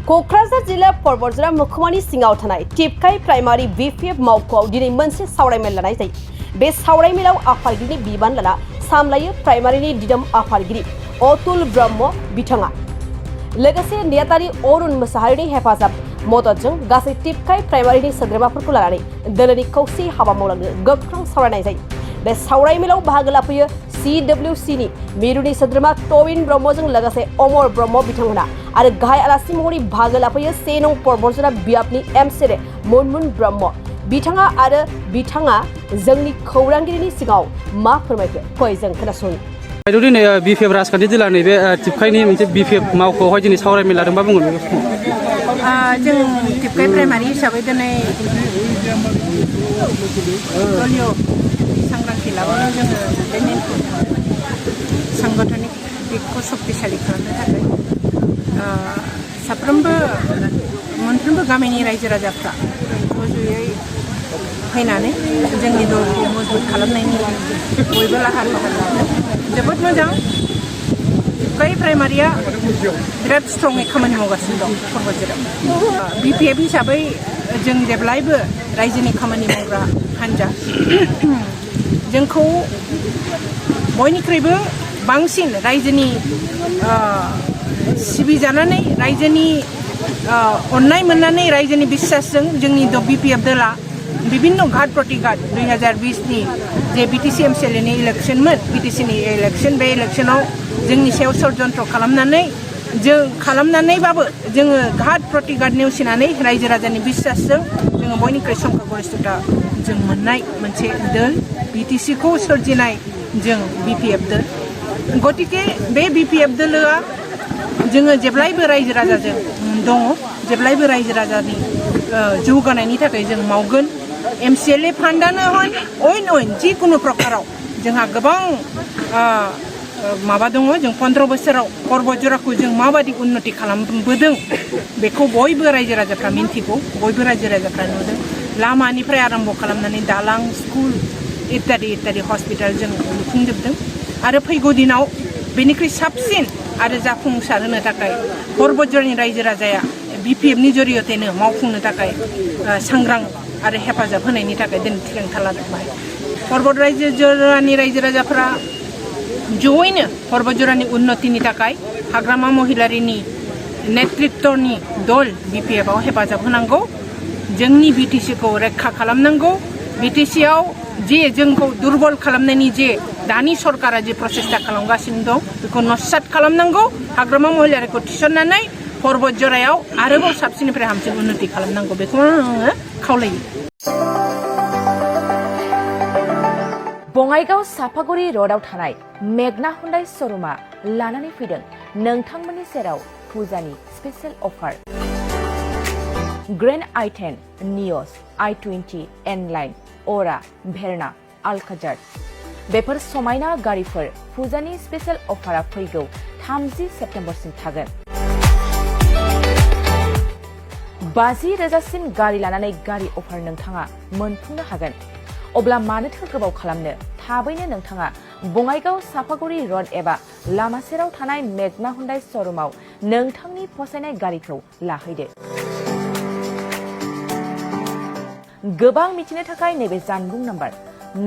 क'क्राझार जिल्ला बतझर महकमानि सिङाव थानाय टिपकाइ प्राइमारि बिपिएफ मावख'आव दिनै मोनसे सावरायमेल लानाय जायो। बे सावरायमेलाव आफादगिरिनि बिबान लाना सामलायो प्राइमारिनि दिदोम आफादगिरि अतुल ब्रह्म बिथाङा लोगोसे नेहाथारि अरुण मोसाहारिनि हेफाजाब मददजों गासै टिपकाइ प्राइमारिनि सोद्रोमाफोरखौ लानानै दोलोनि खौसे हाबा मावलांनो गोख्रों सावरायनाय जायो। बे सावरायमेलाव बाहागो लाफैयो CWCनि मिरुनि सोद्रोमा टविन ब्रह्मजों लोगोसे अमर ब्रह्म बिथांमोना आरो गाहाय आलासि महरै बाहागो लाफैयो 1 नं बतझर बियाबनि MCLA मुनमुन ब्रह्म बिथाङा जोंनि खौरांगिरिनि सिगाङाव मा फोरमायखो फै जों खोनासंनि। दिनै बिपिएफ राजखान्थि जिल्ला नैबे टिपकाइनि मोनसे बिपिएफ मावख'आवहाय दिनै सावरायमेल लादों, मा बुंगोन बेखौ? जों टिपकाइ प्राइमारि हिसाबै दिनै दलीय सांग्रांथि लाबोनो जोङो बे नेमखौ सांगठनिक दिगखौ शक्तिशाली खालामनो थाखाय मोनफ्रोमबो गामिनि रायजो राजाफ्रा ज'यै फैनानै जोंनि दलखौ मजबुत खालामनायनि बयबो लाहार फाहार लादों। जोबोद मोजां, टिपकाइ प्राइमारिया बिराद स्ट्रङै खामानि मावगासिनो दं बतझराव। बिपिएफ हिसाबै जों जेब्लायबो रायजोनि खामानि मावग्रा हान्जा, जोंखौ बयनिख्रुइबो बांसिन रायजोनि सिबिजानानै रायजोनि अननाय मोननानै रायजोनि बिश्वासजों जोंनि बिपिएफ दला विभिन्न घाट प्रतिघाट 2020नि जे बिटिसि MCLA नि इलेक्शनमोन, बिटिसिनि इलेक्शन, बे इलेक्शनाव जोंनि सायाव षड्यन्त्र खालामनानैबाबो जोङो घाट प्रतिघाट नेवसिनानै रायजो राजानि बिश्वासजों जोङो बयनिख्रुइ संख्य गरिष्ठता जों मोननाय मोनसे दोल बिटिसिखौ सोरजिनाय जों बिपिएफ दोल। गतिके बे बिपिएफ दोलोआ जोङो जेब्लायबो रायजो राजाजों दङ, जेब्लायबो रायजो राजानि जौगानायनि थाखाय जों मावगोन। MCLA फान्डानो होन अइन जिकुनु प्रकाराव जोंहा गोबां माबा दङ। जों 15 बोसोराव बतझराखौ जों माबादि उन्नति खालामबोदों बेखौ बयबो रायजो राजाफ्रा मिन्थिगौ, बयबो रायजो राजाफ्रा नुदों। लामानिफ्राय आरम्भ खालामनानै दालां, स्कुल इत्यादि हस्पिटाल जों लुफुंजोबदों आरो फैगौ दिनाव बेनिख्रुइ साबसिन आरो जाफुंसार होनो थाखाय बतझरनि रायजो राजाया बिपिएफनि जरियतेनो मावफुंनो थाखाय सांग्रां आरो हेफाजाब होनायनि थाखाय दिनै थिरांथा लादों। बतझरानि रायजो राजाफोरा जयैनो बतझरानि उन्नतिनि थाखाय हाग्रामा महिलारिनि नेतृत्वनि दल बिपिएफआव हेफाजाब होनांगौ, जोंनि बिटिसिखौ रैखा खालामनांगौ। बिटिसिआव जे जोंखौ दुर्बल खालामनायनि जे दानि सरकारा जे प्रसेस्टा खालामगासिनो दं बेखौ नस्यात खालामनांगौ। हाग्रामा महिलारिखौ थिसननानै बतझरायाव आरोबाव साबसिननिफ्राय हामसिन उन्नति खालामनांगौ, बेखौ आङो खावलायो। बङाइगाव साफागुरि र'डआव थानाय मेगना हुन्डाइ श'रुमा लानानै फैदों नोंथांमोननि सेराव फुजानि स्पेशेल अफार। ग्रेन्ड i10, नियस, i20, N-लाइन, अरा, भेरना, आल्काजार बेफोर समायना गारिफोर फुजानि स्पेशेल अफारा फैगौ 30 सेप्तेम्बरसिम थागोन। 50,000सिम गारि लानानै गारि अफार नोंथाङा मोनफुंनो हागोन। अब्ला मानोथो गोबाव खालामनो, थाबैनो नोंथाङा बङाइगाव साफागुरि र'ड एबा लामा सेराव थानाय मेगना हुन्डाइ श'रुमाव नोंथांनि फसायनाय गारिखौ लाहैदो। गोबां मिथिनो थाखाय नैबे जानबुं नाम्बार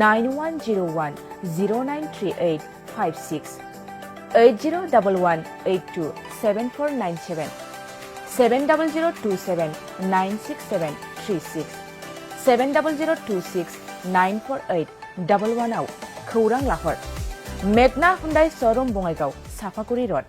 9101093856 8011827497 700279673 70026948111 आव खौरां लाहर। मेगना हुन्डाइ श'रुम बङाइगाव साफागुरि र'ड।